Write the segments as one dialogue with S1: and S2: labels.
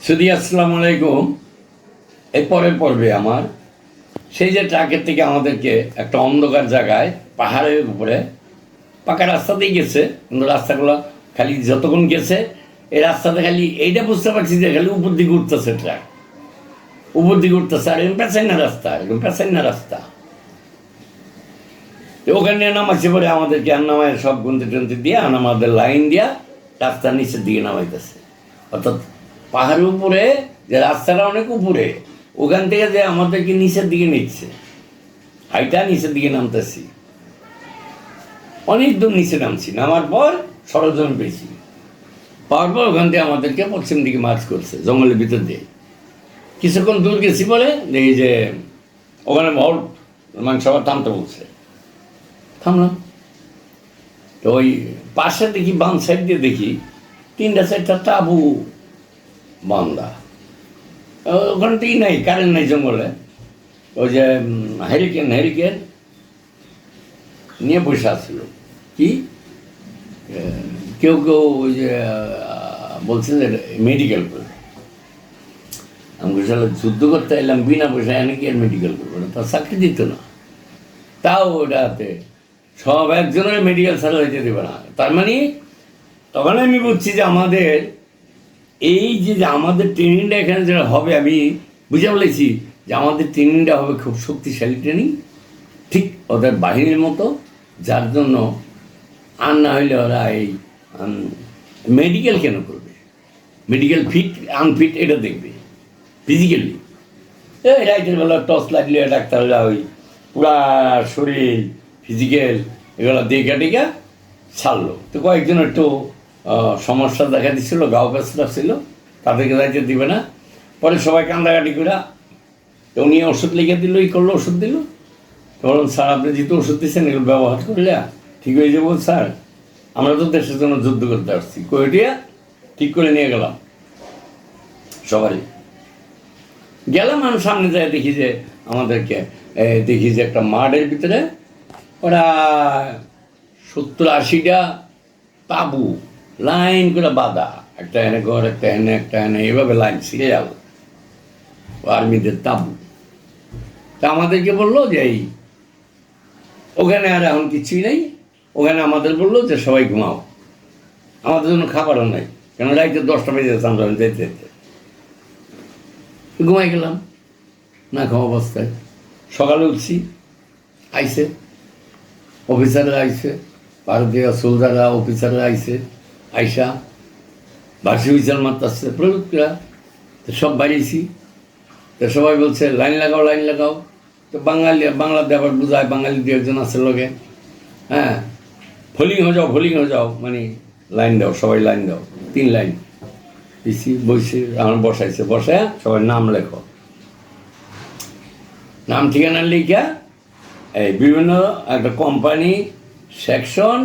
S1: সুধী আসসালামু আলাইকুম। এই পরের পর্বে আমার সেই যে ট্রাকের থেকে আমাদেরকে একটা অন্ধকার জায়গায় পাহাড়ের উপরে পাকা রাস্তাতেই গেছে, কিন্তু রাস্তাগুলো খালি যতক্ষণ গেছে এই রাস্তাতে খালি এইটা বুঝতে পারছি যে খালি উপর দিকে উঠতেছে ট্রাক, উপর দিকে উঠতেছে, আর এরকম পেছাই না রাস্তা, এরকম পেছাই না রাস্তা। তো ওখানে নামাইছে পরে আমাদেরকে আর নামায় সব গুনতে টুনতে দিয়ে আমাদের লাইন দিয়া রাস্তার নিচের দিকে নামাইতেছে। অর্থাৎ পাহাড়ের উপরে যে রাস্তাটা অনেক উপরে, ওখান থেকে যে আমাদেরকে নিচের দিকে নিচ্ছে, হাইটা নিচের দিকে নামতেছি। অনেক দূর নিচে নামছি, নামার পর সরজমিন পেয়েছি, পাওয়ার পর ওখান থেকে আমাদেরকে পশ্চিম দিকে মার্চ করছে জঙ্গলের ভিতর দিয়ে। কিছুক্ষণ দূর গেছি বলে দেখি যে ওখানে ভল্ট মানে সবার থামতে বলছে, থামলাম। তো ওই পাশে দেখি বাম সাইড দিয়ে দেখি 3-4টা তাঁবু বান্দা, ওখানে তো নাই, কারেন্ট নাই জঙ্গলে। ওই যে হ্যারিকেন নিয়ে বসে আসছিল কি, কেউ কেউ ওই যে বলছে যে মেডিকেল করবে। আমি বসে যুদ্ধ করতে এলাম বিনা পয়সায়, এনে কি আর মেডিকেল করবো না, তার চাকরি দিত না। তাও ওটাতে সব একজনের মেডিকেল ছাড়া হইতে দেবে না। তার মানে তখন আমি বুঝছি যে আমাদের এই যে আমাদের ট্রেনিংটা এখানে যেটা হবে, আমি বুঝে বলেছি যে আমাদের ট্রেনিংটা হবে খুব শক্তিশালী ট্রেনিং, ঠিক ওদের বাহিনীর মতো, যার জন্য আর না হইলে ওরা এই মেডিকেল কেন করবে, মেডিকেল ফিট আনফিট এটা দেখবে ফিজিক্যালি। এই রাইতের বেলা টর্চ লাগলে ডাক্তাররা ওই পুরা শরীর ফিজিক্যাল এগুলো দেখে টেকা ছাড়লো। তো কয়েকজন একটু সমস্যা দেখা দিচ্ছিল, গাও প্যাঁচটা ছিল, তাদেরকে যাইতে দিবে না। পরে সবাই কান্দাকাটি করে তো উনি ওষুধ লিখে দিল, ই করলো, ওষুধ দিল। তো বললাম স্যার আপনি যেহেতু ওষুধ দিচ্ছেন এগুলো ব্যবহার করলে ঠিক হয়ে যাবো। স্যার আমরা তো দেশের জন্য যুদ্ধ করতে আসছি, কোয়েটিয়া ঠিক করে নিয়ে গেলাম। সবারই গেলাম, আমি সামনে যাই দেখি যে আমাদেরকে দেখি যে একটা মাঠের ভিতরে ওরা 70-80টা তাঁবু লাইন করে বাঁধা, একটা এনে ঘর, একটা এনে, একটা এনে, এভাবে লাইন ছিঁড়ে যাবো আর্মিদের তাঁবু। তা আমাদেরকে বললো যে এই ওখানে আর এখন কিছুই নেই, ওখানে আমাদের বললো যে সবাই ঘুমাও, আমাদের জন্য খাবারও নাই, কেন রাইতে 10টা বেজে যেতাম যেতে যেতে। ঘুমাই গেলাম না খাওয়া অবস্থায়। সকালে উঠছি, আইসে অফিসাররা আইসে, ভারতীয় সোলজাররা অফিসাররা আইসে, আইসা বাসি হুইসাল মারতেছে প্রযুক্তরা। তো সব বাড়িয়েছি, তো সবাই বলছে লাইন লাগাও লাইন লাগাও। তো বাংলাতে আবার বোঝায়, বাঙালি দু একজন আছে লোকে, হ্যাঁ ফলিং হয়ে যাও মানে লাইন দাও, সবাই লাইন দাও, 3 লাইন দিছি। বসে আমার বসাইছে, বসায় সবাই নাম লেখো, নাম ঠিকানা লিখা এই বিভিন্ন একটা কোম্পানি সেকশন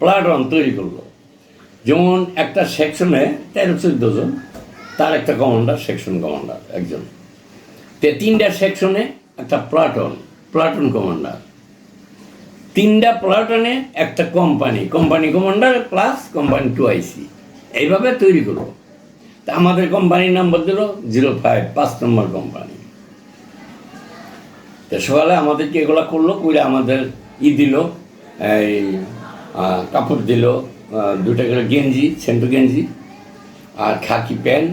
S1: প্লাটন তৈরি করলো। যেমন একটা সেকশনে 13-14 জন, তার একটা কমান্ডার, সেকশন কমান্ডার একজন। 3টা সেকশনে একটা প্লাটন কমান্ডার, 3টা প্লাটনে একটা company commander plus company 2IC, এইভাবে তৈরি করলো। তা আমাদের কোম্পানির নাম্বার দিল 05, 5 নম্বর কোম্পানি। তো সকালে আমাদেরকে এগুলো করলো, করে আমাদের দিল এই কাপড় দিল, 2টা করে গেঞ্জি, সেন্টু গেঞ্জি আর খাকি প্যান্ট,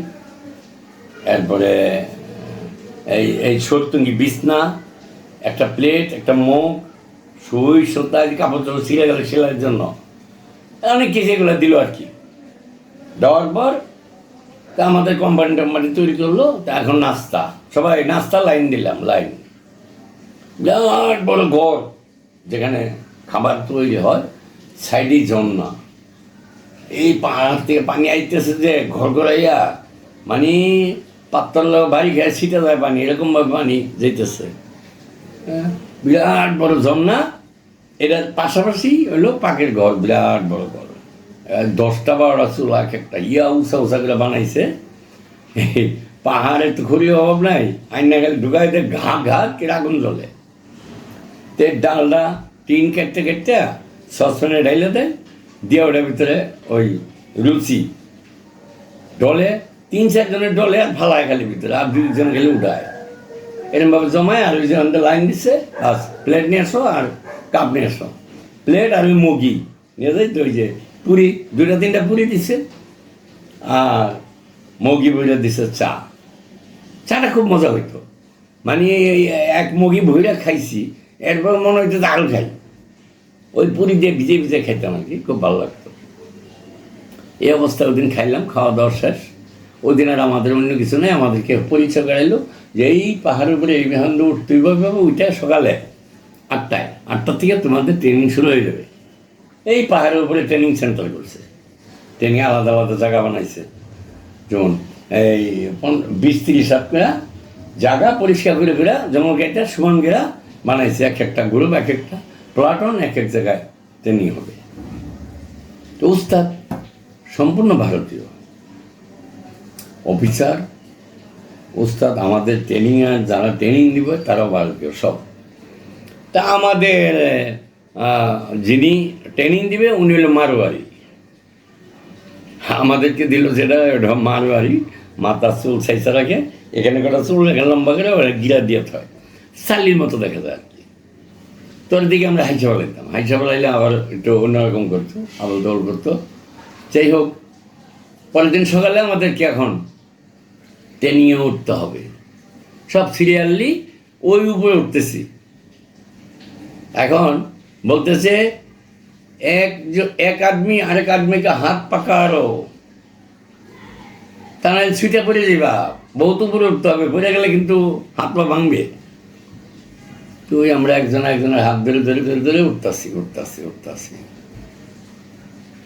S1: এরপরে এই সরতুঙ্গি বিছনা, একটা প্লেট, একটা মুখ, সুই সুতা, কাপড় চোপড় ছিঁড়ে গেলে সেলাইয়ের জন্য অনেক কিছু এগুলো দিল আর কি। দেওয়ার পর তা আমাদের কোম্পানি তৈরি করলো। তা এখন নাস্তা, সবাই নাস্তা লাইন দিলাম, লাইন বিরাট বড় ঘর যেখানে খাবার তৈরি হয়, সাইডেই ঝর্ণা, এই পাহাড় থেকে পানি আইতেছে যে ঘর ঘরাইয়া, মানে পাত্তর বাড়ি খেয়ে ছিটে যায় পানি, এরকমভাবে পানি যেতেছে। বিরাট বড় ঝর্ণা, এটার পাশাপাশি হইলো পাকের ঘর, বিরাট বড় ঘর, 10টা-12টা চুলা, এক একটা উষা করে বানাইছে। পাহাড়ে তো খড়ির অভাব নাই, আইনা গেলে ঢুকাইতে ঘা কেরা আগুন জ্বলে। তে ডালটা টিন কেটে সসপ্যানে ঢাইলে দেয়, দিয়ে ওটার ভিতরে ওই লুচি ডলে 3-4 জনের ডলে আর ফালায় খালি ভিতরে, আর 2 জন খালি উঠায়, এরকমভাবে জমায়। আর ওই যে আমাদের লাইন দিচ্ছে, বাস প্লেট নিয়ে আসো আর কাপ নিয়ে আসো, প্লেট আর ওই মগি নিয়ে যাই। তো ওই যে পুরি 2-3টা পুরি দিচ্ছে, আর মগি বইটা দিচ্ছে চাটা খুব মজা হইতো। মানে এক মগি ভইরা খাইছি, এরপর মনে হইতো যে আরও খাই। ওই পুরি দিয়ে ভিজে ভিজে খাইতাম আর কি, খুব ভালো লাগতো। এই অবস্থায় ওদিন খাইলাম, খাওয়া দাওয়া শেষ। ওই দিন আর আমাদের অন্য কিছু নেই, আমাদেরকে পরিচয় করাইলো যে এই পাহাড়ের উপরে এই বিহান উঠতেই পারবে, ওইটা সকালে 8টার থেকে তোমাদের ট্রেনিং শুরু হয়ে যাবে। এই পাহাড়ের উপরে ট্রেনিং সেন্টার করছে, ট্রেনিং আলাদা আলাদা জায়গা বানাইছে। যেমন এই 20-30 করে জায়গা পরিষ্কার করে ঘেরা, জঙ্গল গেটা সমান ঘেরা বানাইছে। একটা গ্রুপ, একটা প্লাটন, এক জায়গায় ট্রেনিং হবে। তো উস্তাদ সম্পূর্ণ ভারতীয় অফিসার, উস্তাদ আমাদের ট্রেনিংয়ের যারা ট্রেনিং দিবে তারাও ভারতীয় সব। তা আমাদের যিনি ট্রেনিং দিবে উনি হলো মারোয়ারি। আমাদেরকে দিল যেটা মারোয়ারি, মাথার চুল সাইসা রাখে, এখানে কটা চুল এখানে লম্বা করে ওরা গিরা দিয়ে হয়, চাল্লির মতো দেখা যায় আর কি। তোর দিকে আমরা হাইসা বলাইতাম, হাইসা বলাইলে আবার একটু অন্যরকম করতো, আবল দৌড় করতো। যাই হোক, পরের দিন সকালে আমাদেরকে এখন ট্রেনিংয়ে উঠতে হবে, সব সিরিয়ালি ওই উপরে উঠতেছি। এখন বলতেছে এক আদমি আরেক আদমিকে হাত পাকারো, তা নাহলে ছুটে পড়ে যাবা, বহুত উপরে উঠতে হবে, পড়ে গেলে কিন্তু হাত পা ভাঙবে। তো ওই আমরা একজনের হাত ধরে ধরে ধরে ধরে উঠতাছি।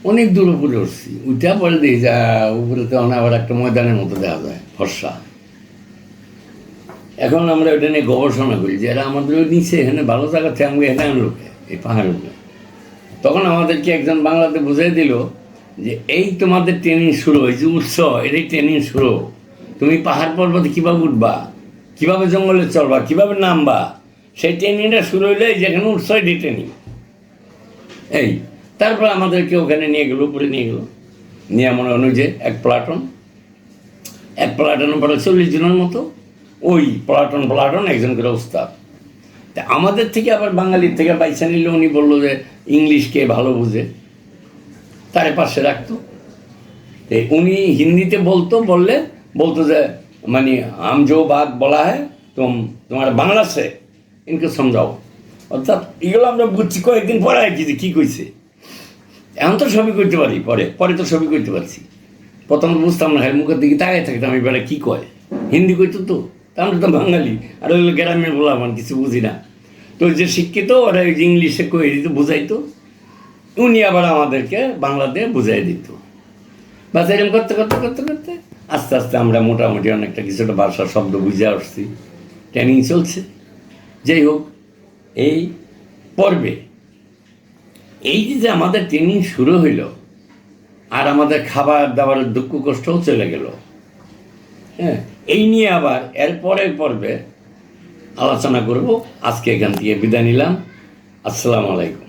S1: অনেক দূর উপরে উঠছি, উঠা পরে দিই যা উপরে তো আবার একটা ময়দানের মতো দেখা যায় ফর্সা। এখন আমরা ওইটা নিয়ে গবেষণা করি যে এরা আমাদের ওই নিচে এখানে ভালো জায়গা থেকে আমাকে এখানে আনলো, এই পাহাড়ের উপরে। তখন আমাদেরকে একজন বাংলাতে বুঝিয়ে দিল যে এই তোমাদের ট্রেনিং শুরু হয়েছে, উৎস এটাই ট্রেনিং শুরু। তুমি পাহাড় পর্বতে কীভাবে উঠবা, কীভাবে জঙ্গলে চলবা, কীভাবে নামবা, সেই ট্রেনিংটা শুরু হইলে যেখানে উৎস এটাই ট্রেনিং। এই তারপর আমাদেরকে ওখানে নিয়ে গেলো, উপরে নিয়ে গেলো, নিয়ে মনে অনুযায়ী এক প্লাটনের পরে 40 জনের মতো, ওই প্লাটন একজন করে উস্তাদ। তা আমাদের থেকে আবার বাঙালির থেকে পয়সা নিলে উনি বললো যে ইংলিশকে ভালো বুঝে, তারে পাশে রাখতো। উনি হিন্দিতে বলতো যে মানে আম जो बात বলা হয় তোমার বাংলা সে ইনকে সমঝাও। অর্থাৎ এগুলো আমরা বুঝছি কয়েকদিন পরে আর কি যে কী কইছে। এখন তো সবই করতে পারি, পরে তো সবই করতে পারছি। প্রথমে বুঝতাম না, মুখের দিকে তাকায় থাকতাম এবারে কী কয়, হিন্দি কইতো তো, তা আমরা তো বাঙালি, আর ওইগুলো গ্রামের বলা আমার কিছু বুঝি না। তো যে শিক্ষিত ওরা ওই যে ইংলিশে কয়ে দিত, বুঝাইতো, উনি আবার আমাদেরকে বাংলাতে বুঝাই দিত। বাস এরকম করতে আস্তে আস্তে আমরা মোটামুটি অনেকটা কিছুটা ভাষার শব্দ বুঝে আসছি, ট্রেনিং চলছে। যাই হোক, এই পর্বে এই যে আমাদের ট্রেনিং শুরু হইল, আর আমাদের খাবার দাবারের দুঃখ কষ্টও চলে গেল। হ্যাঁ, এই নিয়ে আবার এর পরের পর্বে আলোচনা করব। আজকে এখান থেকে বিদায় নিলাম। আসসালামু আলাইকুম।